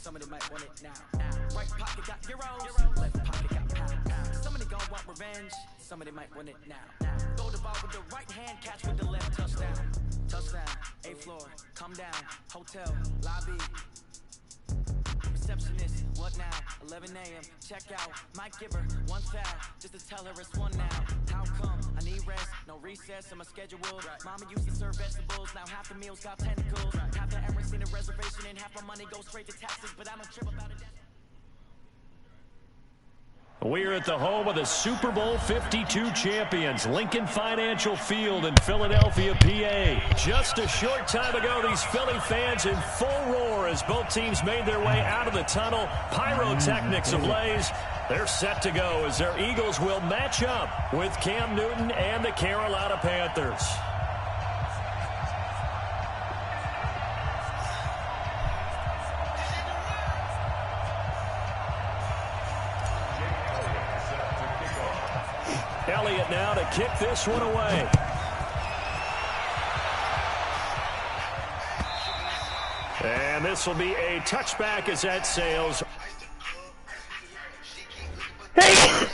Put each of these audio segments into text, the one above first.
Somebody might want it now. Right pocket got euros, left pocket got pounds. Somebody gon' want revenge, somebody might want it now. Throw the ball with the right hand, catch with the left, touchdown. Touchdown, 8th floor, come down, hotel, lobby. Receptionist, what now? 11 a.m. Check out. Might give her one foul just to tell her it's one now. How come? I need rest, no recess in my schedule. Mama used to serve vegetables, now half the meals got tentacles. Half the Emirates in a reservation and half my money goes straight to taxes, but I don't trip about it. We're at the home of the Super Bowl 52 champions, Lincoln Financial Field in Philadelphia, PA. Just a short time ago, these Philly fans in full roar as both teams made their way out of the tunnel. Pyrotechnics ablaze. They're set to go as their Eagles will match up with Cam Newton and the Carolina Panthers. Elliott now to kick this one away. And this will be a touchback as that sails. Hey!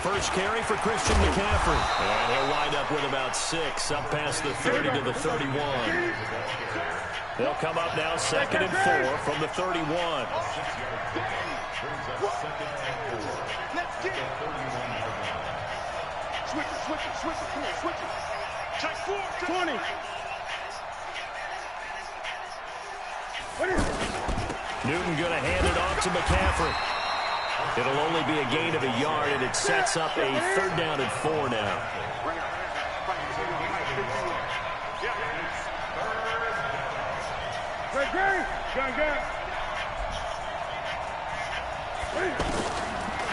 First carry for Christian McCaffrey. And he'll wind up with about 6, up past the 30 to the 31. They'll come up now 2nd and 4 from the 31. Switch it. Check 20. Newton going to hand it off to McCaffrey. It'll only be a gain of a yard, and it sets up a 3rd down and 4 now.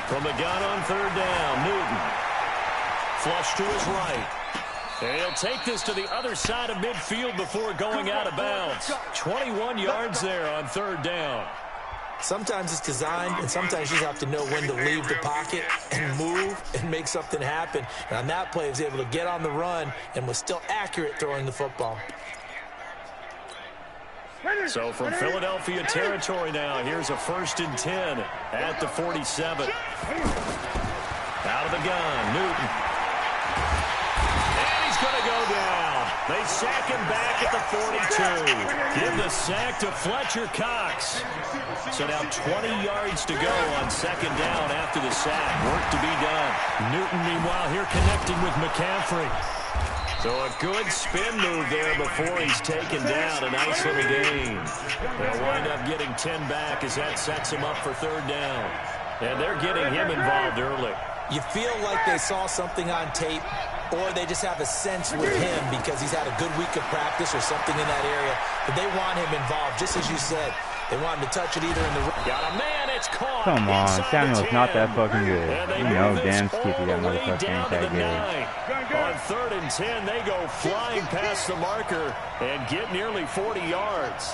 From the gun on 3rd down, Newton. Flush to his right. And he'll take this to the other side of midfield before going out of bounds. 21 yards there on 3rd down. Sometimes it's designed, and sometimes you just have to know when to leave the pocket and move and make something happen. And on that play, he was able to get on the run and was still accurate throwing the football. So from Philadelphia territory now, here's a 1st and 10 at the 47. Out of the gun, Newton. And he's going to go down. They sack him back at the 42. Give the sack to Fletcher Cox. So now 20 yards to go on 2nd down after the sack. Work to be done. Newton, meanwhile, here connecting with McCaffrey. So a good spin move there before he's taken down. A nice little gain. They'll wind up getting 10 back as that sets him up for 3rd down. And they're getting him involved early. You feel like they saw something on tape, or they just have a sense with him because he's had a good week of practice or something in that area, but they want him involved, just as you said. They want him to touch it either in the... Got a man, it's caught. Come on, Samuel's not that fucking good. You know damn skippy that motherfucker ain't that good. On 3rd and 10, they go flying past the marker and get nearly 40 yards.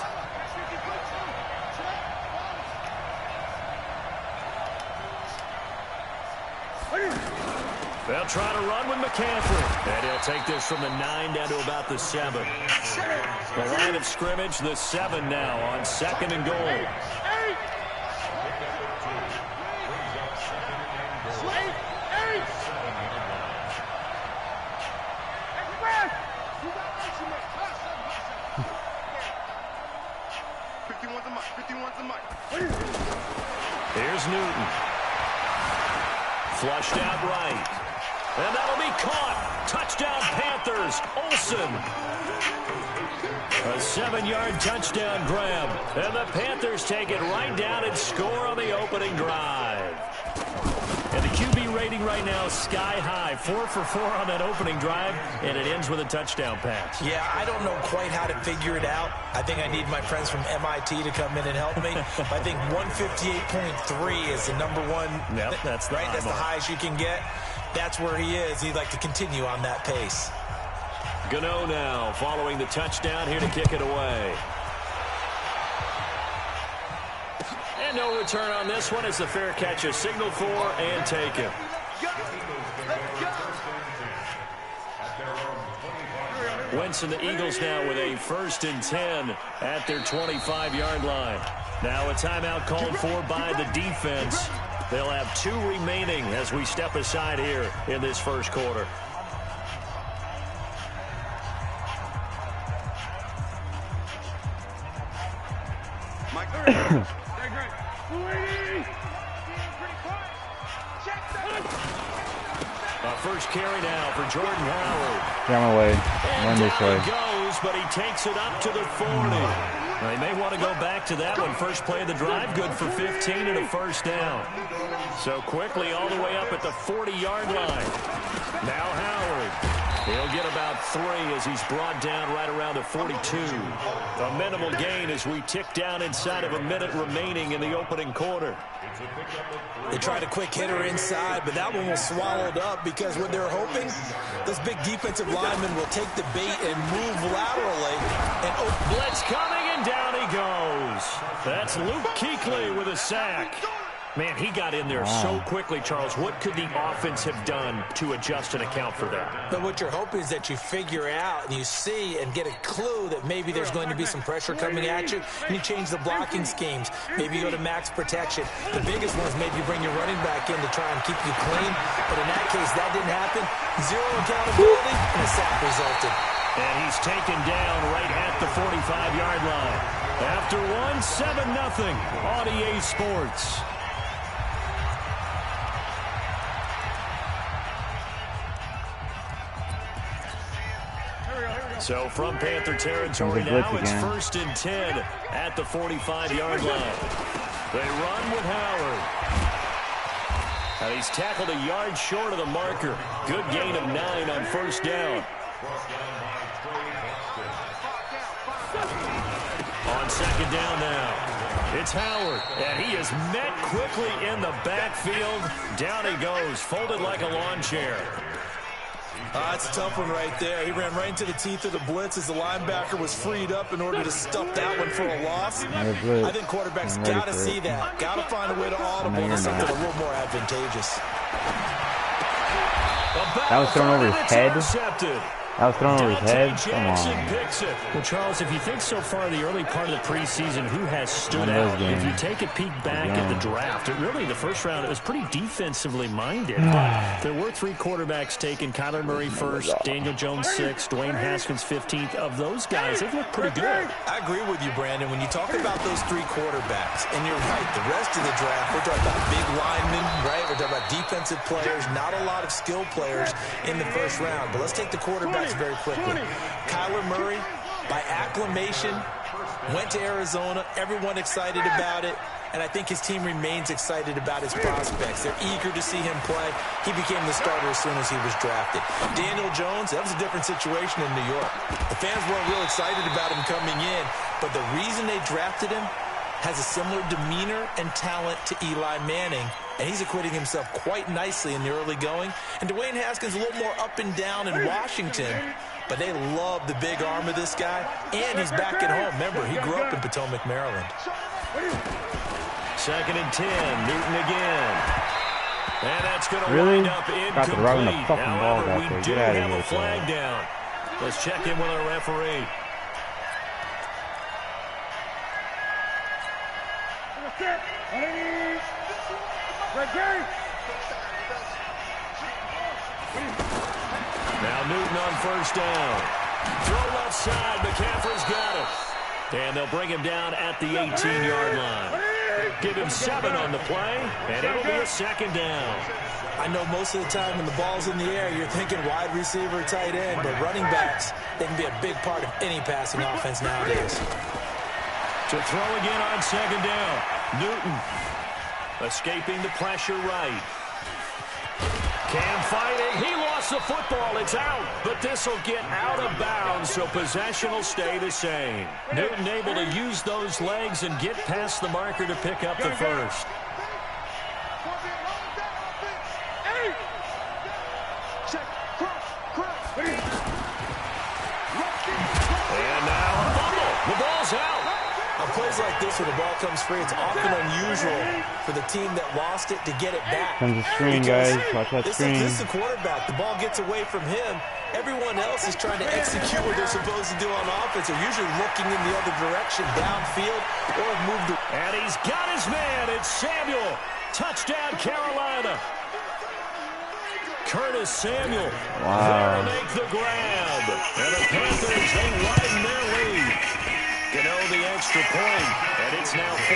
They'll try to run with McCaffrey. And he'll take this from the 9 down to about the 7. The line of scrimmage, the 7 now on 2nd and goal. Flushed out right. And that'll be caught. Touchdown, Panthers. Olsen. A 7-yard touchdown grab. And the Panthers take it right down and score on the opening drive. And the QB rating right now is sky high. 4 for 4 on that opening drive, and it ends with a touchdown pass. Yeah, I don't know quite how to figure it out. I think I need my friends from MIT to come in and help me. I think 158.3 is the number one. Yep, that's the right. That's the highest you can get. That's where he is. He'd like to continue on that pace. Gano now following the touchdown here to kick it away. And no return on this one as the fair catch is signaled for and taken. Wentz and the Eagles now with a 1st and 10 at their 25-yard line. Now a timeout called for by the defense. They'll have 2 remaining as we step aside here in this first quarter. First carry now for Jordan Howard. Get him away. Run this way. He goes, but he takes it up to the 40. They may want to go back to that one. First play of the drive, good for 15 and a first down. So quickly all the way up at the 40-yard line. Now Howard. He'll get about 3 as he's brought down right around the 42. A minimal gain as we tick down inside of a minute remaining in the opening quarter. They tried a quick hitter inside, but that one was swallowed up because what they're hoping, this big defensive lineman will take the bait and move laterally. And blitz coming, and down he goes. That's Luke Kuechly with a sack. Man, he got in there so quickly, Charles. What could the offense have done to adjust and account for that? But what you're hoping is that you figure out and you see and get a clue that maybe there's going to be some pressure coming at you, and you change the blocking schemes. Maybe you go to max protection. The biggest one is maybe you bring your running back in to try and keep you clean. But in that case, that didn't happen. 0 accountability, and a sack resulted. And he's taken down right at the 45-yard line. After one, 7-0 on EA Sports. So from Panther territory now, it's 1st and 10 at the 45-yard line. They run with Howard. And he's tackled a yard short of the marker. Good gain of 9 on first down. On second down now, it's Howard. And he is met quickly in the backfield. Down he goes, folded like a lawn chair. That's a tough one right there. He ran right into the teeth of the blitz as the linebacker was freed up in order to stuff that one for a loss. I think quarterbacks got to see that. Got to find a way to audible to something a little more advantageous. That was thrown over his head. That was thrown over his head. Come on. Well, Charles, if you think so far the early part of the preseason, who has stood out? If you take a peek back at the draft, really the first round, it was pretty defensively minded. But there were 3 quarterbacks taken. Kyler Murray first, Daniel Jones 6th, Dwayne Haskins 15th. Of those guys, they've looked pretty good. I agree with you, Brandon. When you talk about those 3 quarterbacks, and you're right, the rest of the draft, we're talking about big linemen, right? We're talking about defensive players, not a lot of skill players in the first round. But let's take the quarterbacks very quickly. Kyler Murray, by acclamation, went to Arizona. Everyone excited about it. And I think his team remains excited about his prospects. They're eager to see him play. He became the starter as soon as he was drafted. Daniel Jones, that was a different situation in New York. The fans weren't real excited about him coming in, but the reason they drafted him has a similar demeanor and talent to Eli Manning, and he's acquitting himself quite nicely in the early going. And Dwayne Haskins a little more up and down in Washington, but they love the big arm of this guy, and he's back at home. Remember, he grew up in Potomac, Maryland. 2nd and 10, Newton again. And that's going to really? wind up Got the rug on the incomplete. fucking ball However, back there. we do Get out of have here, a flag down. Let's check in with our referee. Now Newton on first down. Throw left side. McCaffrey's got it. And they'll bring him down at the 18-yard line. Give him 7 on the play, and it'll be a second down. I know most of the time when the ball's in the air, you're thinking wide receiver, tight end, but running backs, they can be a big part of any passing offense nowadays. To throw again on second down. Newton escaping the pressure right. Cam fighting. He lost the football. It's out. But this will get out of bounds, so possession will stay the same. Newton able to use those legs and get past the marker to pick up the first. And now a fumble. The ball's out. On plays like this where the ball comes free, it's often unusual for the team that lost it to get it back. Comes the screen, guys. Watch that screen. This is the quarterback. The ball gets away from him. Everyone else is trying to execute what they're supposed to do on offense. They're usually looking in the other direction, downfield, or have moved. And he's got his man. It's Samuel. Touchdown, Carolina. Curtis Samuel. There to make the grab. And the Panthers, they widen their lead. Gano the extra point, and it's now 14-0.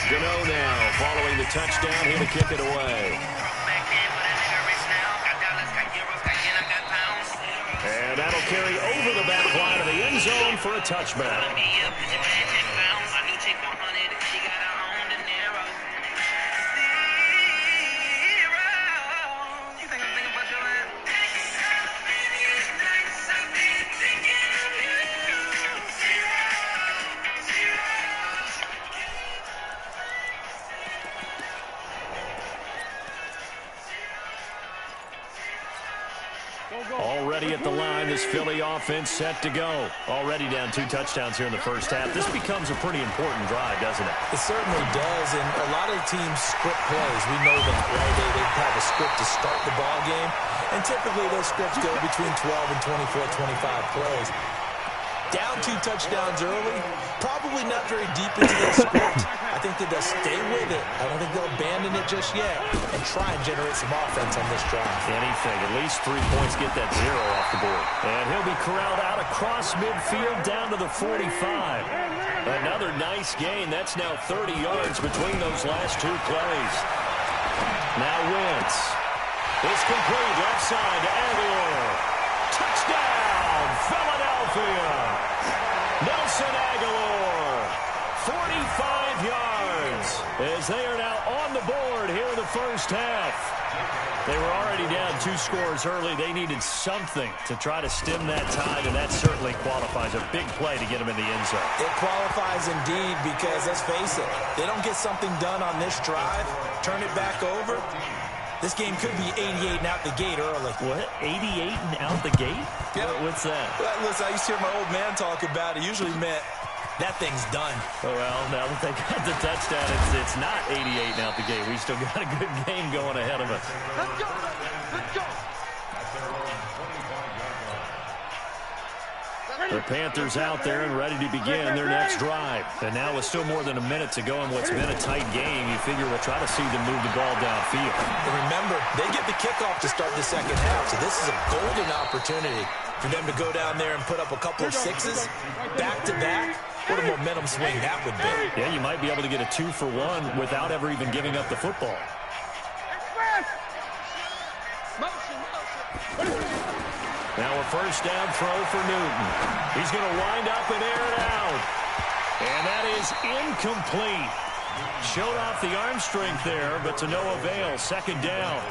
Gano now, following the touchdown, here to kick it away. And that'll carry over the back line of the end zone for a touchback. Already at the line, this Philly offense set to go. Already down 2 touchdowns here in the first half. This becomes a pretty important drive, doesn't it? It certainly does, and a lot of teams script plays. We know that, right? They have a script to start the ball game, and typically those scripts go between 12 and 24, 25 plays. Down 2 touchdowns early, probably not very deep into their script. I think that they'll stay with it. I don't think they'll abandon it just yet and try and generate some offense on this drive. Anything, at least 3 points, get that 0 off the board. And he'll be corralled out across midfield down to the 45. Another nice gain. That's now 30 yards between those last 2 plays. Now Wentz. It's complete left side to Aguilar. Touchdown, Philadelphia. Nelson Aguilar, 45 yards, as they are now on the board here in the first half. They were already down 2 scores early. They needed something to try to stem that tide, and that certainly qualifies. A big play to get them in the end zone. It qualifies indeed because, let's face it, they don't get something done on this drive, turn it back over. This game could be 88 and out the gate early. What? 88 and out the gate? Yep. What's that? Well, listen, I used to hear my old man talk about it. Usually meant that thing's done. Oh, well, now that they got the touchdown, it's not 88 and out the gate. We still got a good game going ahead of us. Let's go. Let's go. The Panthers out there and ready to begin their next drive. And now with still more than a minute to go in what's been a tight game, you figure we'll try to see them move the ball downfield. And remember, they get the kickoff to start the second half, so this is a golden opportunity for them to go down there and put up a couple of 6s back-to-back. What a momentum swing that would be. Yeah, you might be able to get a 2-for-1 without ever even giving up the football. Now a first down throw for Newton. He's going to wind up and air it out. And that is incomplete. Showed off the arm strength there, but to no avail. Second down.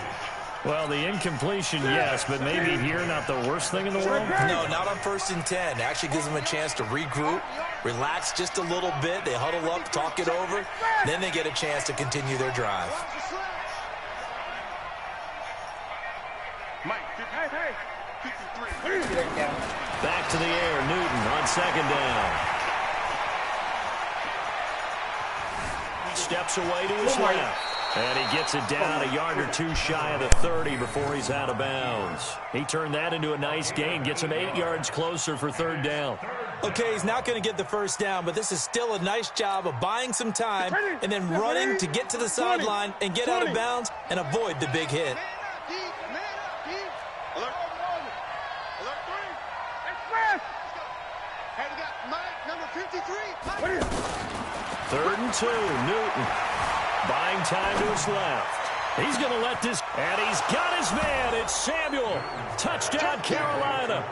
Well, the incompletion, yes, but maybe here not the worst thing in the world? No, not on 1st and 10. Actually gives them a chance to regroup, relax just a little bit. They huddle up, talk it over. Then they get a chance to continue their drive. Back to the air, Newton on second down. Steps away to his left. And he gets it down a yard or two shy of the 30 before he's out of bounds. He turned that into a nice gain, gets him 8 yards closer for third down. Okay, he's not going to get the first down, but this is still a nice job of buying some time and then running to get to the sideline and get out of bounds and avoid the big hit. Third and 2, Newton. Buying time to his left. He's going to let this, and he's got his man. It's Samuel. Touchdown, Carolina.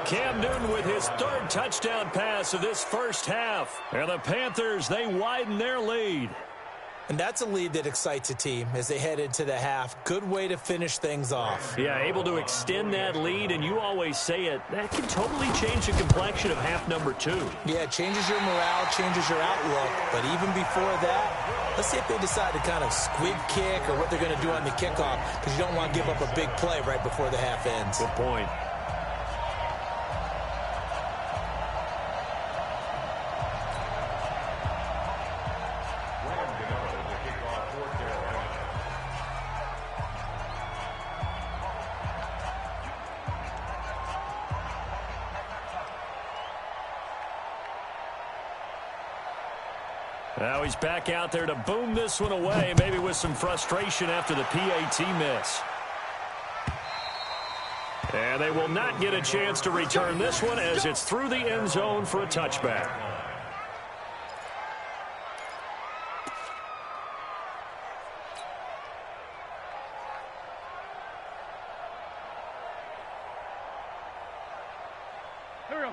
Cam Newton with his third touchdown pass of this first half. And the Panthers, they widen their lead. And that's a lead that excites a team as they head into the half. Good way to finish things off. Yeah, able to extend that lead, and you always say it, that can totally change the complexion of half number 2. Yeah, it changes your morale, changes your outlook. But even before that, let's see if they decide to kind of squib kick or what they're going to do on the kickoff, because you don't want to give up a big play right before the half ends. Good point. Now he's back out there to boom this one away, maybe with some frustration after the PAT miss. And they will not get a chance to return this one as it's through the end zone for a touchback.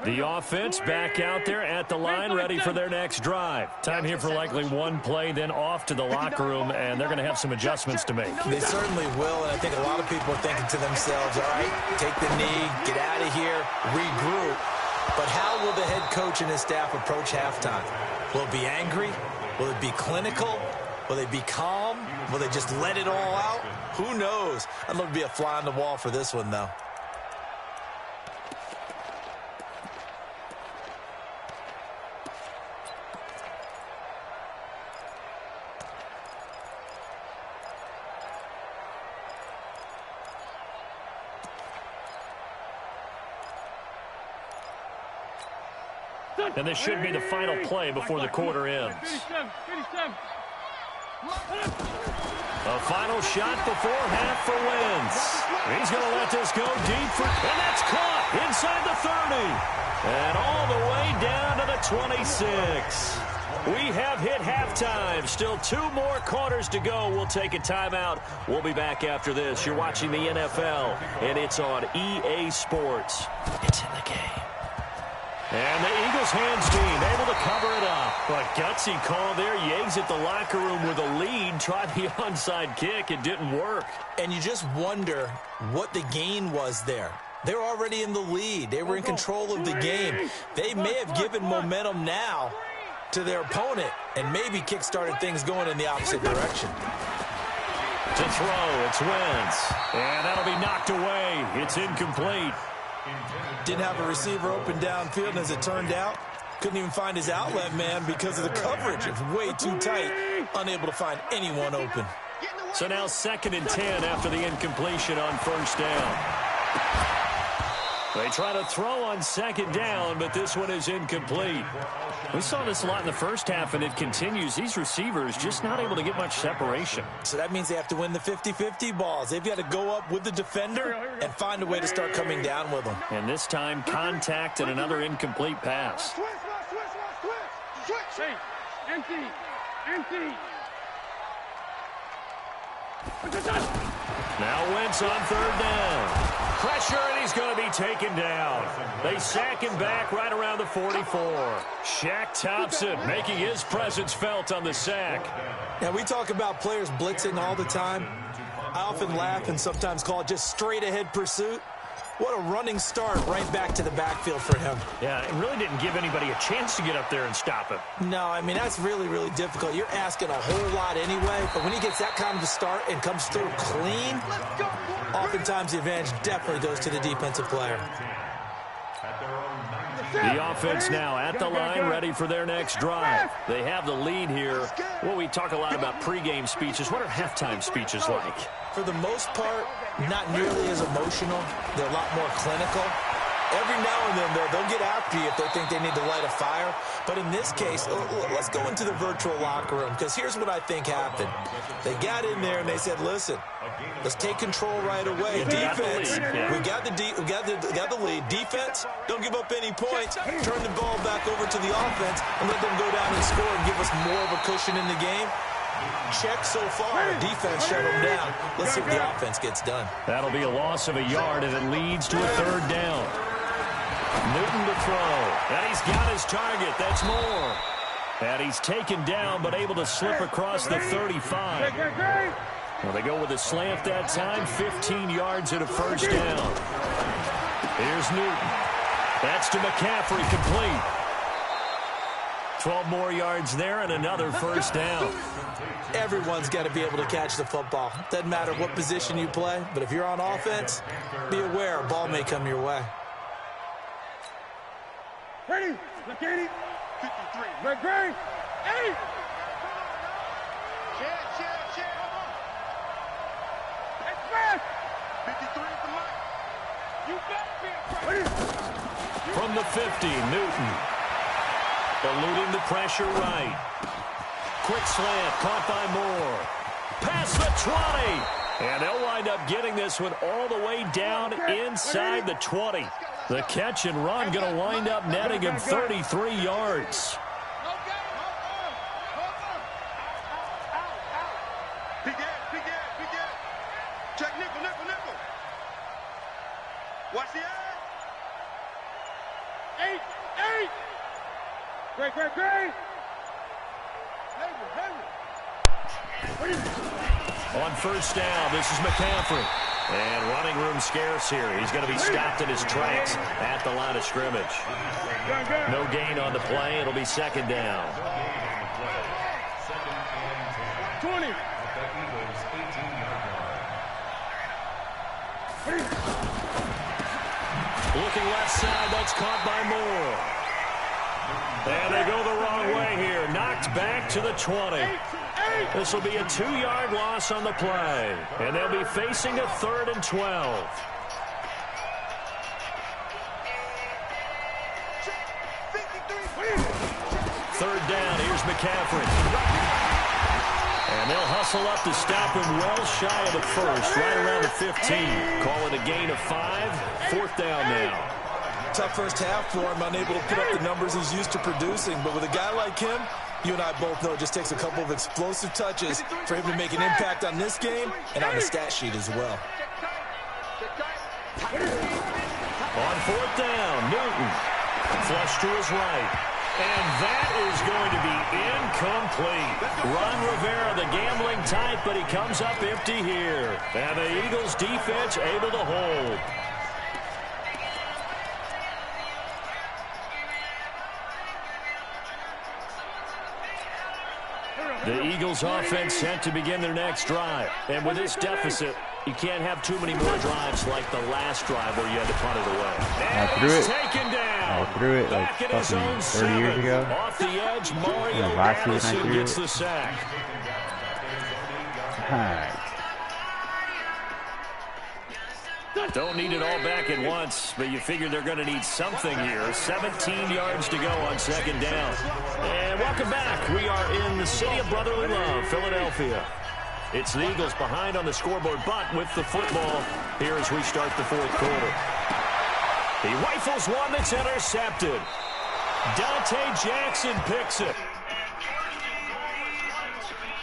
The offense back out there at the line, ready for their next drive. Time here for likely one play, then off to the locker room, and they're going to have some adjustments to make. They certainly will, and I think a lot of people are thinking to themselves, all right, take the knee, get out of here, regroup. But how will the head coach and his staff approach halftime? Will it be angry? Will it be clinical? Will they be calm? Will they just let it all out? Who knows? I'd love to be a fly on the wall for this one, though. And this should be the final play before the quarter ends. A final shot before half for Wentz. He's going to let this go deep, and that's caught inside the 30. And all the way down to the 26. We have hit halftime. Still 2 more quarters to go. We'll take a timeout. We'll be back after this. You're watching the NFL, and it's on EA Sports. It's in the game. And the Eagles hands team able to cover it up. But gutsy call there. Yates at the locker room with a lead. Tried the onside kick. It didn't work. And you just wonder what the gain was there. They're already in the lead. They were in control of the game. They may have given momentum now to their opponent and maybe kick-started things going in the opposite direction. To throw, it's Wentz. And that'll be knocked away. It's incomplete. Didn't have a receiver open downfield, and as it turned out, couldn't even find his outlet man because of the coverage. It was way too tight, unable to find anyone open. So now 2nd and 10 after the incompletion on first down. They try to throw on 2nd down, but this one is incomplete. We saw this a lot in the first half, and it continues. These receivers just not able to get much separation. So that means they have to win the 50-50 balls. They've got to go up with the defender and find a way to start coming down with them. And this time, contact and another incomplete pass. Hey, empty. Now Wentz on 3rd down. Pressure, and he's going to be taken down. They sack him back right around the 44. Shaq Thompson making his presence felt on the sack. Now, we talk about players blitzing all the time. I often laugh and sometimes call it just straight-ahead pursuit. What a running start right back to the backfield for him. Yeah, it really didn't give anybody a chance to get up there and stop him. No, I mean, that's really, really difficult. You're asking a whole lot anyway, but when he gets that kind of a start and comes through clean, oftentimes the advantage definitely goes to the defensive player. The offense now at the line, ready for their next drive. They have the lead here. Well, we talk a lot about pregame speeches. What are halftime speeches like? For the most part, not nearly as emotional. They're a lot more clinical. Every now and then, they'll get after you if they think they need to light a fire. But in this case, let's go into the virtual locker room, because here's what I think happened. They got in there and they said, listen, let's take control right away. Defense, we got the lead. Defense, don't give up any points. Turn the ball back over to the offense and let them go down and score and give us more of a cushion in the game. Check so far. Defense shut them down. Let's see what the offense gets done. That'll be a loss of a yard, and it leads to a third down. Newton to throw, and he's got his target. That's Moore. And he's taken down, but able to slip across the 35. Well, they go with a slant that time, 15 yards and a first down. Here's Newton. That's to McCaffrey, complete. 12 more yards there and another first down. Everyone's got to be able to catch the football. Doesn't matter what position you play, but if you're on offense, be aware a ball may come your way. Ready? Look at it. 53. Red gray. 8. Check. Express. 53 for life. You better be. From the 50, Newton. Eluding the pressure right. Quick slant, caught by Moore. Past the 20. And they'll wind up getting this one all the way down inside the 20. The catch and run going to wind up netting him 33 yards. Check nickel. Watch the eye. 8. Great. On first down, this is McCaffrey. And running room scarce here. He's going to be stopped in his tracks at the line of scrimmage. No gain on the play. It'll be second down. 20. Looking left side. That's caught by Moore. And they go the wrong way here. Knocked back to the 20. This will be a 2-yard loss on the play. And they'll be facing a 3rd and 12. Third down. Here's McCaffrey. And they'll hustle up to stop him well shy of the first, right around the 15. Call it a gain of 5. 4th down now. Tough first half for him, unable to put up the numbers he's used to producing. But with a guy like him, you and I both know it just takes a couple of explosive touches for him to make an impact on this game and on the stat sheet as well. On 4th down, Newton. Flush to his right. And that is going to be incomplete. Ron Rivera, the gambling type, but he comes up empty here. And the Eagles defense able to hold. The Eagles offense set to begin their next drive. And with this deficit, you can't have too many more drives like the last drive where you had to punt it away. I threw it like fucking 30 years ago. Off the edge, Mario Madison gets the sack. Don't need it all back at once, but you figure they're going to need something here. 17 yards to go on second down. And welcome back. We are in the city of brotherly love, Philadelphia. It's the Eagles behind on the scoreboard, but with the football here as we start the 4th quarter. He rifles one that's intercepted. Dante Jackson picks it.